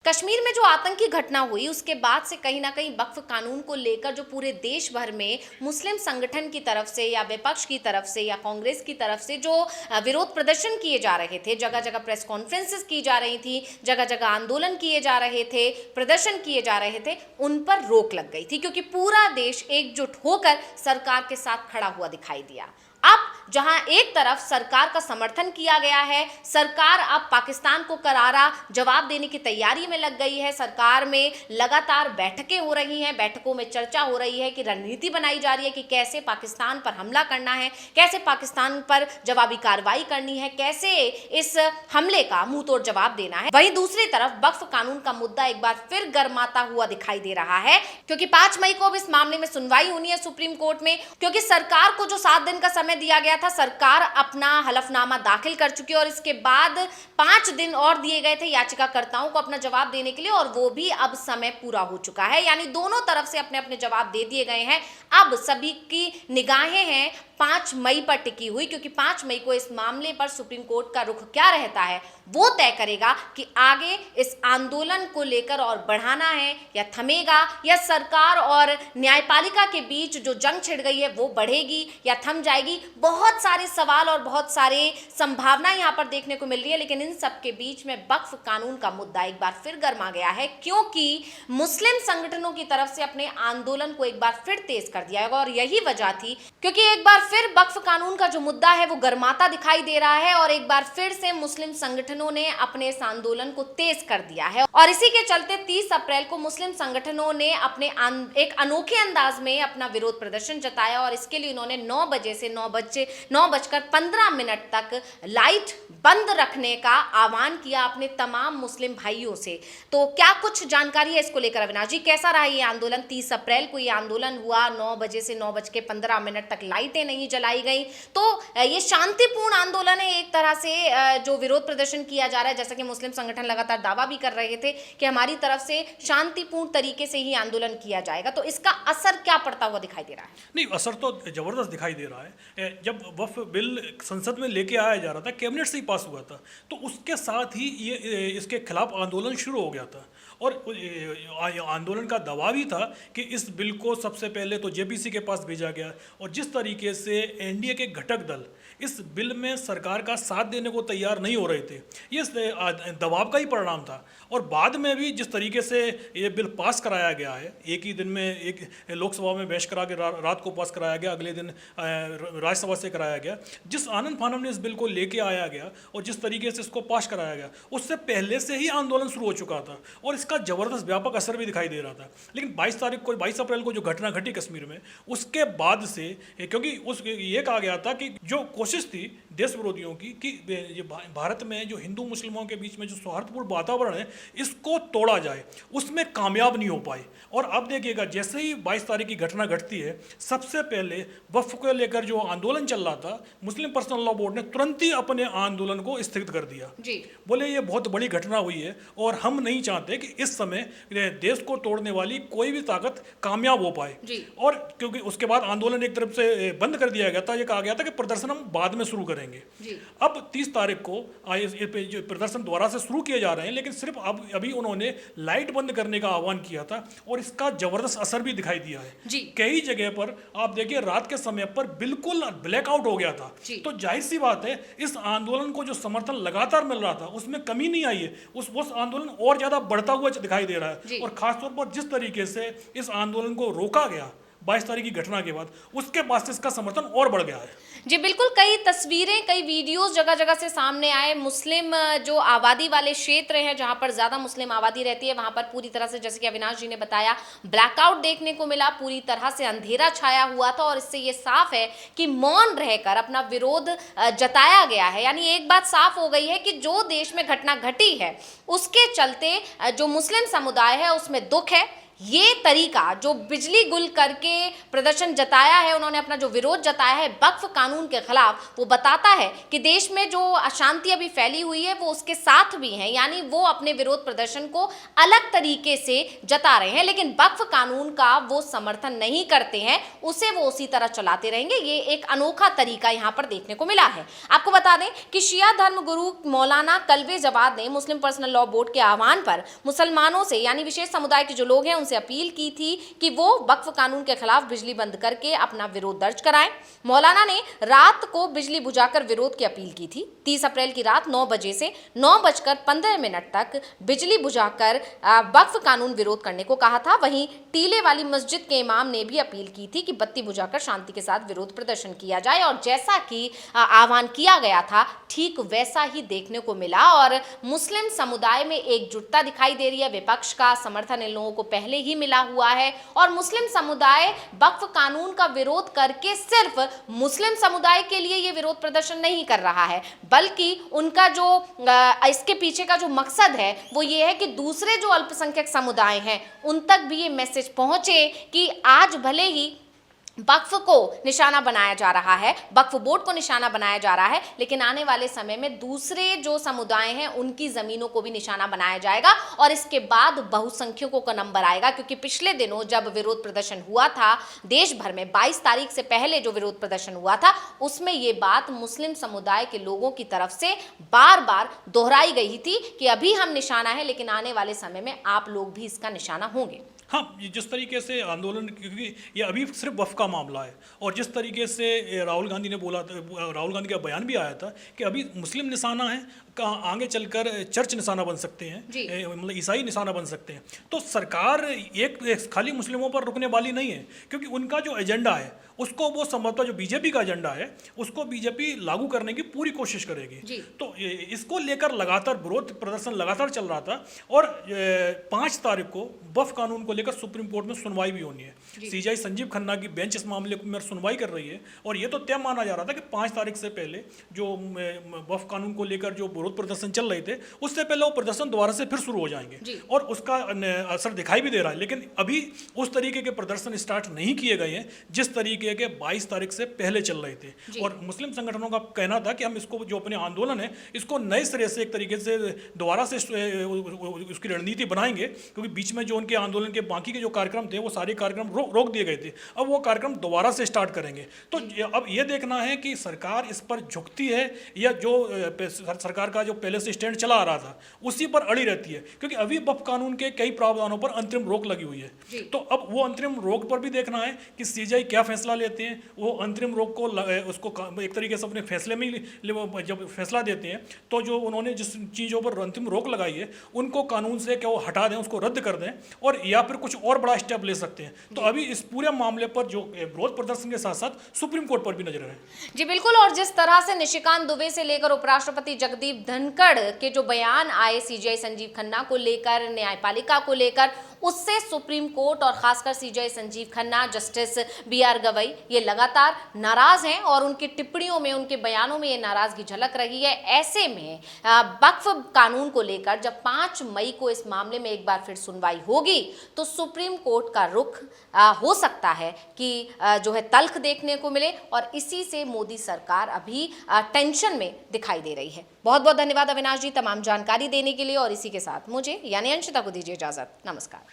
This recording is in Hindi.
कश्मीर में जो आतंकी घटना हुई उसके बाद से कहीं ना कहीं वक्फ कानून को लेकर जो पूरे देश भर में मुस्लिम संगठन की तरफ से या विपक्ष की तरफ से या कांग्रेस की तरफ से जो विरोध प्रदर्शन किए जा रहे थे, जगह जगह प्रेस कॉन्फ्रेंसेस की जा रही थी, जगह जगह आंदोलन किए जा रहे थे, प्रदर्शन किए जा रहे थे, उन पर रोक लग गई थी क्योंकि पूरा देश एकजुट होकर सरकार के साथ खड़ा हुआ दिखाई दिया। अब जहां एक तरफ सरकार का समर्थन किया गया है, सरकार अब पाकिस्तान को करारा जवाब देने की तैयारी में लग गई है, सरकार में लगातार बैठकें हो रही हैं, बैठकों में चर्चा हो रही है कि रणनीति बनाई जा रही है कि कैसे पाकिस्तान पर हमला करना है, कैसे पाकिस्तान पर जवाबी कार्रवाई करनी है, कैसे इस हमले का मुंह तोड़ जवाब देना है। वहीं दूसरी तरफ वक्फ कानून का मुद्दा एक बार फिर गर्माता हुआ दिखाई दे रहा है क्योंकि 5 मई को अब इस मामले में सुनवाई होनी है सुप्रीम कोर्ट में, क्योंकि सरकार को जो 7 दिन का समय दिया गया था, सरकार अपना हलफनामा दाखिल कर चुकी है और इसके बाद 5 दिन और दिए गए थे याचिकाकर्ताओं को अपना जवाब देने के लिए और वो भी अब समय पूरा हो चुका है। यानी दोनों तरफ से अपने अपने जवाब दे दिए गए हैं। अब सभी की निगाहें हैं 5 मई पर टिकी हुई, क्योंकि 5 मई को इस मामले पर सुप्रीम कोर्ट का रुख क्या रहता है वो तय करेगा कि आगे इस आंदोलन को लेकर और बढ़ाना है या थमेगा, या सरकार और न्यायपालिका के बीच जो जंग छिड़ गई है वो बढ़ेगी या थम जाएगी। बहुत सारे सवाल और बहुत सारे संभावना यहाँ पर देखने को मिल रही है, लेकिन इन सब के बीच में वक्फ कानून का मुद्दा एक बार फिर गर्मा गया है क्योंकि मुस्लिम संगठनों की तरफ से अपने आंदोलन को एक बार फिर तेज कर दिया है और यही वजह थी क्योंकि एक बार फिर वक्फ कानून का जो मुद्दा है वो गर्माता दिखाई दे रहा है और एक बार फिर से मुस्लिम संगठनों ने अपने इस आंदोलन को तेज कर दिया है और इसी के चलते 30 अप्रैल को मुस्लिम संगठनों ने अपने एक अनोखे अंदाज में अपना विरोध प्रदर्शन जताया और इसके लिए उन्होंने 9 बजे से 9:15 तक लाइट बंद रखने का आह्वान किया अपने तमाम मुस्लिम भाइयों से। तो क्या कुछ जानकारी है इसको लेकर अविनाश जी, कैसा रहा ये आंदोलन? 30 अप्रैल को ये आंदोलन हुआ, 9 बजे से 9:15 तक लाइटें नहीं जलाई गई, तो ये शांतिपूर्ण आंदोलन है एक तरह से जो विरोध प्रदर्शन किया जा रहा है, जैसा कि मुस्लिम संगठन लगातार दावा भी कर रहे थे कि हमारी तरफ से शांतिपूर्ण तरीके से ही आंदोलन किया जाएगा, तो इसका असर क्या पड़ता हुआ दिखाई दे रहा है? नहीं, असर तो जबरदस्त दिखाई दे रहा है। जब वक्फ बिल संसद में लेके आया जा रहा था, कैबिनेट से ही पास हुआ था, तो उसके साथ ही ये इसके खिलाफ आंदोलन शुरू हो गया था और आंदोलन का दबाव ही था कि इस बिल को सबसे पहले तो जेपीसी के पास भेजा गया और जिस तरीके से एनडीए के घटक दल इस बिल में सरकार का साथ देने को तैयार नहीं हो रहे थे, ये दबाव का ही परिणाम था। और बाद में भी जिस तरीके से ये बिल पास कराया गया है, एक ही दिन में एक लोकसभा में बहस करा के रात को पास कराया गया, अगले दिन राज्यसभा से कराया गया, जिस आनंद फानन ने इस बिल को लेके आया गया और जिस तरीके से इसको पास कराया गया, उससे पहले से ही आंदोलन शुरू हो चुका था और इसका जबरदस्त व्यापक असर भी दिखाई दे रहा था। लेकिन 22 अप्रैल को जो घटना घटी कश्मीर में, उसके बाद से क्योंकि ये कहा गया था कि जो कोशिश थी देश विरोधियों की कि ये भारत में जो हिंदू मुस्लिमों के बीच में जो सौहार्दपूर्ण वातावरण है इसको तोड़ा जाए, उसमें कामयाब नहीं हो पाए। और अब देखिएगा जैसे ही 22 तारीख की घटना घटती है, सबसे पहले वक्फ को लेकर जो आंदोलन चल रहा था, मुस्लिम पर्सनल लॉ बोर्ड ने तुरंत ही अपने आंदोलन को स्थगित कर दिया जी। बोले ये बहुत बड़ी घटना हुई है और हम नहीं चाहते कि इस समय देश को तोड़ने वाली कोई भी ताकत कामयाब हो पाए जी। और क्योंकि उसके बाद आंदोलन एक तरफ से बंद कर दिया गया था, ये कहा गया था कि प्रदर्शन हम बाद में शुरू करेंगे जी। अब 30 तारीख को जो प्रदर्शन दोबारा से शुरू किए जा रहे हैं, लेकिन सिर्फ अभी उन्होंने लाइट बंद करने का आह्वान किया था और इसका जबरदस्त असर भी दिखाई दिया है जी। कई जगह पर आप देखिए रात के समय पर बिल्कुल ब्लैकआउट हो गया था, तो जाहिर सी बात है इस आंदोलन को जो समर्थन लगातार मिल रहा था उसमें कमी नहीं आई है, उस आंदोलन और ज्यादा बढ़ता हुआ दिखाई दे रहा है। और खासतौर पर जिस तरीके से इस आंदोलन को रोका गया 22 तारीख की घटना के बाद, उसके बाद से इसका समर्थन और बढ़ गया है जी। बिल्कुल, कई तस्वीरें, कई वीडियोस जगह जगह से सामने आए। मुस्लिम जो आबादी वाले क्षेत्र हैं, जहां पर ज़्यादा मुस्लिम आबादी रहती है, वहां पर पूरी तरह से, जैसे कि अविनाश जी ने बताया, ब्लैकआउट देखने को मिला, पूरी तरह से अंधेरा छाया हुआ था और इससे ये साफ है कि मौन रहकर अपना विरोध जताया गया है। यानी एक बात साफ हो गई है कि जो देश में घटना घटी है उसके चलते जो मुस्लिम समुदाय है उसमें दुख है, ये तरीका जो बिजली गुल करके प्रदर्शन जताया है, उन्होंने अपना जो विरोध जताया है वक्फ कानून के खिलाफ, वो बताता है कि देश में जो अशांति अभी फैली हुई है वो उसके साथ भी हैं, यानी वो अपने विरोध प्रदर्शन को अलग तरीके से जता रहे हैं, लेकिन वक्फ कानून का वो समर्थन नहीं करते हैं, उसे वो उसी तरह चलाते रहेंगे। ये एक अनोखा तरीका यहाँ पर देखने को मिला है। आपको बता दें कि शिया धर्म गुरु मौलाना कल्बे जवाद ने मुस्लिम पर्सनल लॉ बोर्ड के आह्वान पर मुसलमानों से, यानी विशेष समुदाय के जो लोग हैं, उनसे अपील की थी कि वो वक्फ कानून के खिलाफ बिजली बंद करके अपना विरोध दर्ज कराएं। मौलाना ने रात को बिजली बुझाकर विरोध की अपील की थी। 30 अप्रैल की रात 9 बजे से 9:15 तक बिजली बुझाकर वक्फ कानून विरोध करने को कहा था। वहीं टीले वाली मस्जिद के इमाम ने भी अपील की थी कि बत्ती बुझाकर शांति के साथ विरोध प्रदर्शन किया जाए, और जैसा कि आह्वान किया गया था ठीक वैसा ही देखने को मिला और मुस्लिम समुदाय में एकजुटता दिखाई दे रही है। विपक्ष का समर्थन इन लोगों को पहले ही मिला हुआ है और मुस्लिम समुदाय वक्फ कानून का विरोध करके सिर्फ मुस्लिम समुदाय के लिए ये विरोध प्रदर्शन नहीं कर रहा है, बल्कि उनका जो इसके पीछे का जो मकसद है वो ये है कि दूसरे जो अल्पसंख्यक समुदाय हैं उन तक भी ये मैसेज पहुंचे कि आज भले ही वक्फ को निशाना बनाया जा रहा है, वक्फ बोर्ड को निशाना बनाया जा रहा है, लेकिन आने वाले समय में दूसरे जो समुदाय हैं उनकी ज़मीनों को भी निशाना बनाया जाएगा और इसके बाद बहुसंख्यकों का नंबर आएगा। क्योंकि पिछले दिनों जब विरोध प्रदर्शन हुआ था देश भर में, 22 तारीख से पहले जो विरोध प्रदर्शन हुआ था, उसमें ये बात मुस्लिम समुदाय के लोगों की तरफ से बार बार दोहराई गई थी कि अभी हम निशाना है, लेकिन आने वाले समय में आप लोग भी इसका निशाना होंगे। हाँ, ये जिस तरीके से आंदोलन, क्योंकि ये अभी सिर्फ वफ़ का मामला है, और जिस तरीके से राहुल गांधी ने बोला था, राहुल गांधी का बयान भी आया था कि अभी मुस्लिम निशाना है, आगे चलकर चर्च निशाना बन सकते हैं, मतलब ईसाई निशाना बन सकते हैं। तो सरकार एक खाली मुस्लिमों पर रुकने वाली नहीं है, क्योंकि उनका जो एजेंडा है उसको वो संभवतः जो बीजेपी का एजेंडा है उसको बीजेपी लागू करने की पूरी कोशिश करेगी। तो इसको लेकर लगातार विरोध प्रदर्शन लगातार चल रहा था और 5 तारीख को वक्फ कानून को लेकर सुप्रीम कोर्ट में सुनवाई भी होनी है। सीजेआई संजीव खन्ना की बेंच इस मामले में सुनवाई कर रही है और ये तो तय माना जा रहा था कि 5 तारीख से पहले जो वक्फ कानून को लेकर जो विरोध प्रदर्शन चल रहे थे उससे पहले वो प्रदर्शन दोबारा से फिर शुरू हो जाएंगे और उसका असर दिखाई भी दे रहा है। लेकिन अभी उस तरीके के प्रदर्शन स्टार्ट नहीं किए गए हैं जिस तरीके के 22 तारीख से पहले चल रहे थे। और मुस्लिम संगठनों का कहना था कि हम इसको जो अपने आंदोलन है इसको नए सिरे से एक तरीके से दोबारा से उसकी रणनीति बनाएंगे, क्योंकि बीच में जो उनके आंदोलन के बाकी के जो कार्यक्रम थे वो सारे कार्यक्रम रोक दिए गए थे। अब वो कार्यक्रम दोबारा से स्टार्ट करेंगे। तो अब ये देखना है कि सरकार इस पर झुकती है या जो सरकार का जो पहले से स्टैंड चला आ रहा था उसी पर अड़ी रहती है, क्योंकि अभी वक्फ कानून के कई प्रावधानों पर अंतरिम रोक लगी हुई है। तो अब वो अंतरिम रोक पर भी देखना है कि सीजेआई क्या फैसला लेते हैं। वो अंतरिम रोक को उसको एक तरीके से अपने फैसले में जब फैसला देते हैं तो जो उन्होंने जिस चीज़ों पर अंतिम रोक लगाई है उनको कानून से क्या वो हटा दें, उसको रद्द कर दें और या फिर कुछ और बड़ा स्टेप ले सकते हैं। तो अभी इस पूरे मामले पर जो विरोध प्रदर्शन के साथ साथ सुप्रीम कोर्ट पर भी नजर है। जी बिल्कुल। और जिस तरह से निशिकांत दुबे से लेकर उपराष्ट्रपति जगदीप धनखड़ के जो बयान आए सीजेआई संजीव खन्ना को लेकर, न्यायपालिका को लेकर, उससे सुप्रीम कोर्ट और खासकर CJI Sanjeev Khanna, justice BR Gavai ये लगातार नाराज हैं और उनकी टिप्पणियों में, उनके बयानों में ये नाराजगी झलक रही है। ऐसे में वक्फ कानून को लेकर जब 5 मई को इस मामले में एक बार फिर सुनवाई होगी तो सुप्रीम कोर्ट का रुख हो सकता है कि जो है तल्ख देखने को मिले और इसी से मोदी सरकार अभी टेंशन में दिखाई दे रही है। बहुत बहुत धन्यवाद अविनाश जी तमाम जानकारी देने के लिए और इसी के साथ मुझे यानी अंशिता को दीजिए इजाजत। नमस्कार।